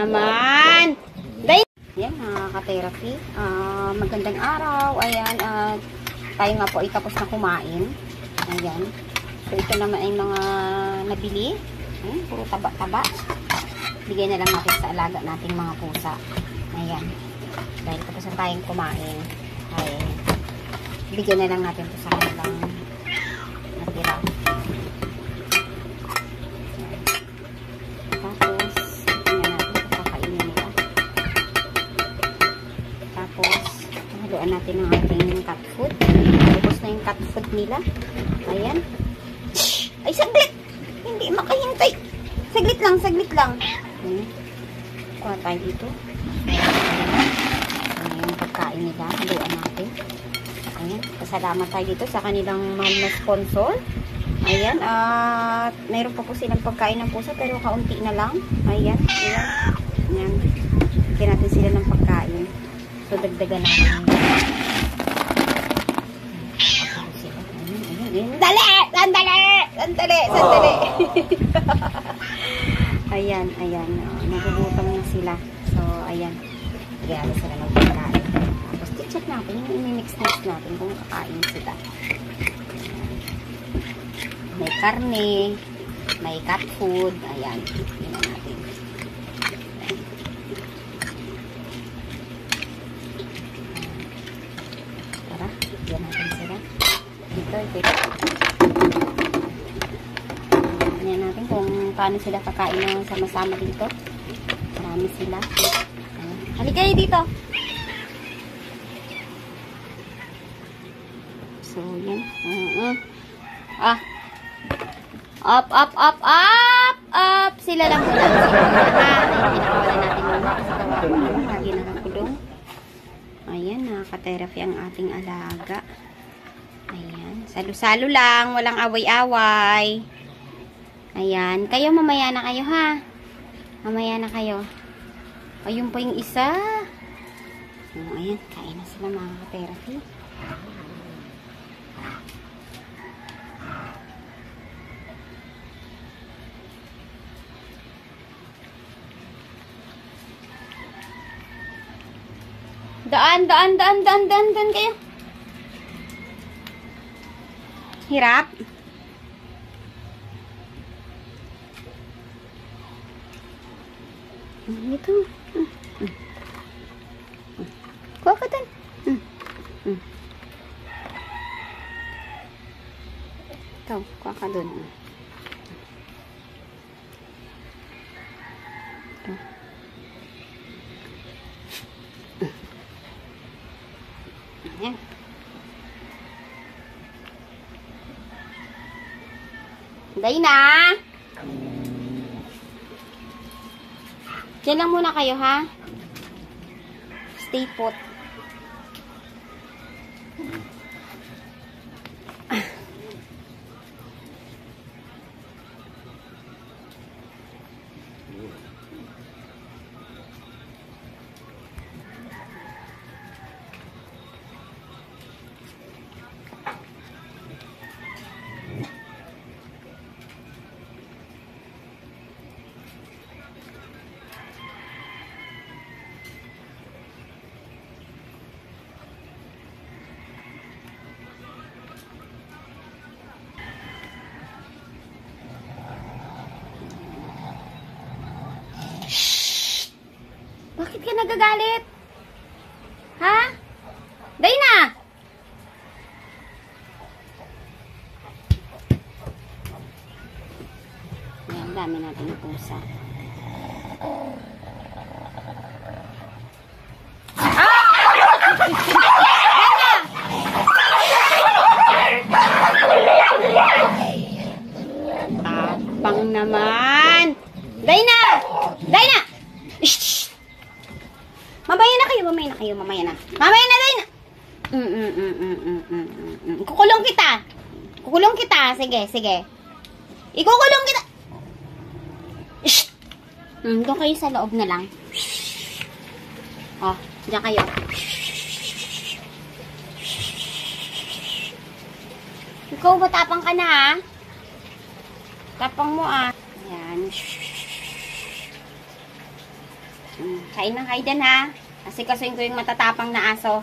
naman. Yan, ka-therapy. Magandang araw. Ayan, tayo nga po ay tapos na kumain. Ayan. So, ito naman ay mga nabili. Ayan, puro taba-taba. Bigay na lang natin sa alaga nating mga pusa. Ayan. Dahil tapos na tayong kumain. Ay, bigyan na lang natin ito sa kanilang natira. Tapos, tingnan natin ito kakainin nila. Tapos, haluan natin ang ating cat food. Tapos na yung cat food nila. Ayan. Ay, saglit! Hindi makahintay. Saglit lang, saglit lang. Ayan. Kuha tayo dito. Ayan yung pagkain nila. Haluan natin. Ayan. Pasalamat tayo dito sa kanilang mahal na sponsor. Ayan. At mayroon pa po silang pagkain ng pusa pero kaunti na lang. Ayan. Ayan. Ayan. Bigyan natin sila ng pagkain. So, dagdagan natin. Sandali! Sandali! Sandali! Sandali! Ayan, ayan. Nagugutom na sila. So, ayan. Bigyan sila ng pagkain. Tapos, check natin. Yung imimix natin kung kakain sila. May karne. May cat food. Ayan. Tingnan natin. Tara, bigyan natin sila. Ito. Tingnan natin kung paano sila kakain ng sama-sama dito. Marami sila. Halika kayo dito. So, yan. Up, up, up, up, up. Sila lang muna. Pinakawalan natin muna kasi kawawa. Lagi nakakulong. Ayan, nakaka-therapy ang ating alaga. Ayan. Salo-salo lang. Walang away-away. Ayan. Kayo, mamaya na kayo, ha? Mamaya na kayo. Ayun pa yung isa. Ayan. Kain na sila mga ka-therapy. Daan kayo. Hirap. Ito. Kuha ka dun. Ito, kuha ka dun. Ito. Ayan. Dayna! Diyan lang muna kayo, ha? Stay put. Bakit ka nagagalit? Ha? Dayna! Ayan, dami natin yung pusa. Tapang naman! Dayna! Dayna! Shhh! Mamaya na kayo, mamaya na. Mamaya na, Dayna! Kukulong kita. Sige. Ikukulong kita. Shhh! Doon kayo sa loob na lang. Oh, diyan kayo. Ikaw, matapang ka na, ha? Tapang mo, ah. Ayan. Kain ng kaidan ha. Kasi kasuin ko yung matatapang na aso.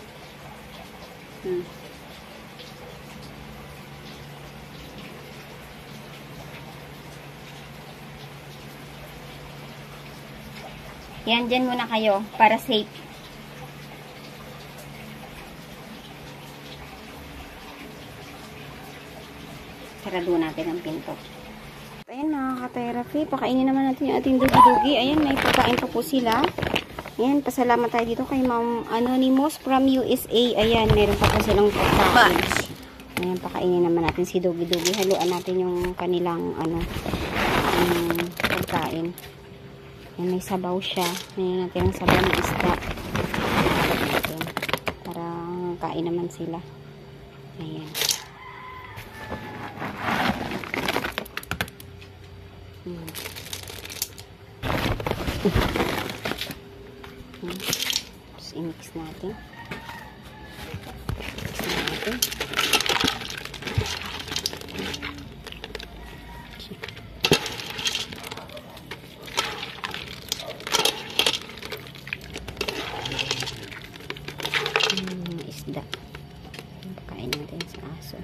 Yan, dyan muna kayo para safe. Sarado natin ang pinto. Ayan mga ka-therapy, pakainin naman natin yung ating dugi-dugi. Ayan, may pagkain pa po sila. Ayan, pasalamat tayo dito kay Ma'am Anonymous from USA. Ayan, meron pa po silang pagkain. Ayan, pakainin naman natin si dugi-dugi. Haluan natin yung kanilang pagkain. Ayan, may sabaw siya. Ayan natin ang sabaw ng isda. Ayan, para kain naman sila. Ayan. Tapos i-mix natin. Isda. Pakain natin sa aso.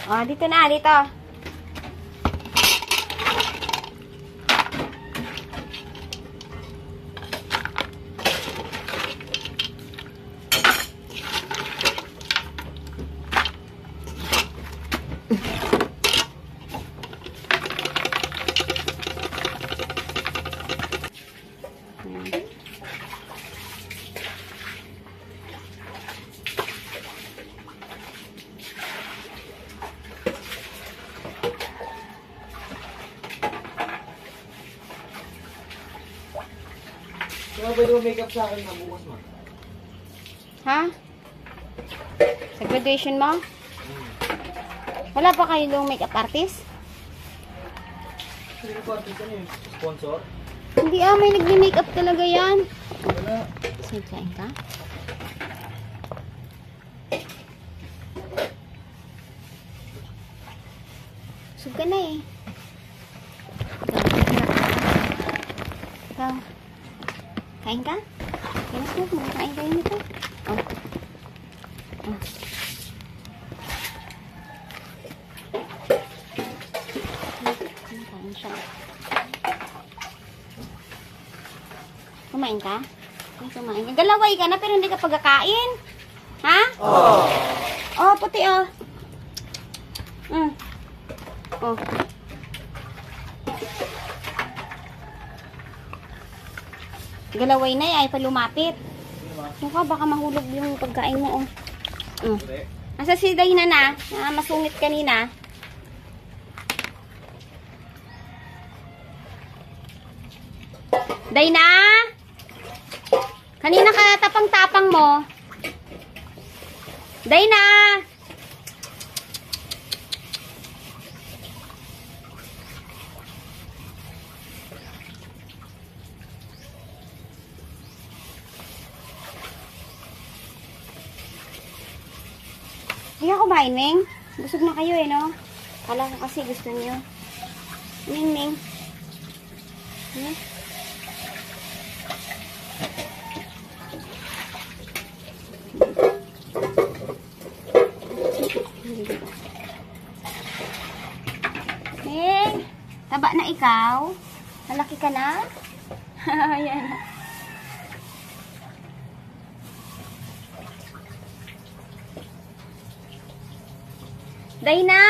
Oh, dito na, dito. Kaya pwede mo make up sa akin na bukas mo? Ha? Sa graduation mo? Wala pa kayong makeup artist? Sino po artist ano yun? Sponsor? Hindi may nagme-makeup talaga yan. Wala. Sige, kain ka? Busog ka na eh. Ikaw. Kain ka? Kain ka? Kain kayo nito? Oh. Oh. Kain siya. Kumain ka? Ay, kumain ka. Galaway ka na pero hindi ka pagkakain. Ha? Oh. Oh, puti oh. Oh. Galaway na ay pa lumapit. Mukha baka mahulog yung pagkain mo oh. Nasa si Dayna na masungit kanina. Dayna! Kanina ka tapang-tapang mo. Dayna! Hindi ako kumain, Ning. Busog na kayo eh, no? Kala ko kasi gusto niyo. Ning. Hmm? Ning, taba na ikaw? Malaki ka na? Ayan. Dayna!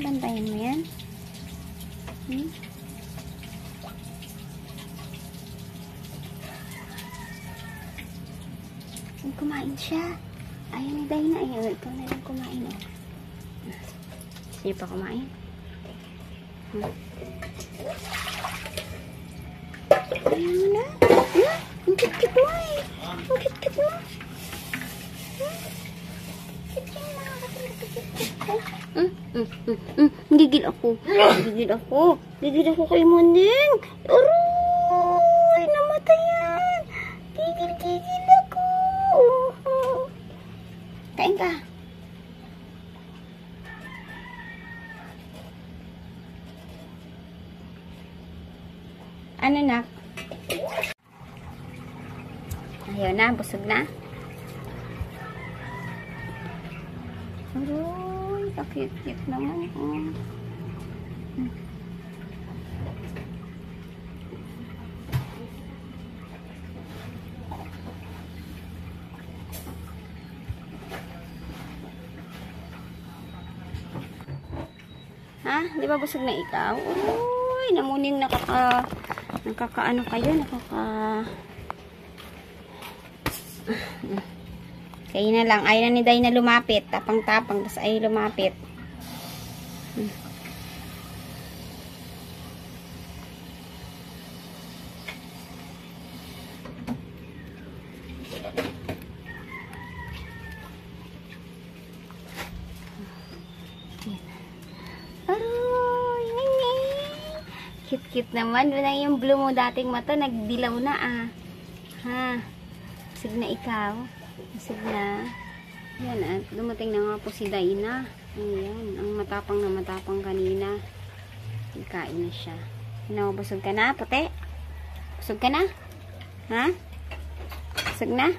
Bantayan mo yan. Kumain siya. Ayaw ni Dayna. Ayaw. Ikaw na lang kumain. Oh. Sige pa kumain. Ayaw mo na. Ang kit-kit mo eh. Ang kit-kit mo. Gigil oh. ako. Gigil ako. Gigil ako kay Muning. Aroy! Namatay yan. Gigil ako. Kain ka. Ano nak? Ayaw na, busog na. Aroy, kakit-kit naman. Ha? Di ba busog na ikaw? Uy, namuning nakakaano kayo, Kaya na lang, ayaw na ni Day na lumapit. Tapang-tapang, tapos ayaw lumapit. Aroy, cute-cute naman. Wala yung blue mo dating mata, nagdilaw na ah. Ha? Busog na ikaw. Busog na. Yan at dumating na nga po si Dayna. Ayan, ang matapang na matapang kanina. Kain na siya. Ano, busog ka na, puti? Busog ka na? Ha? Busog na?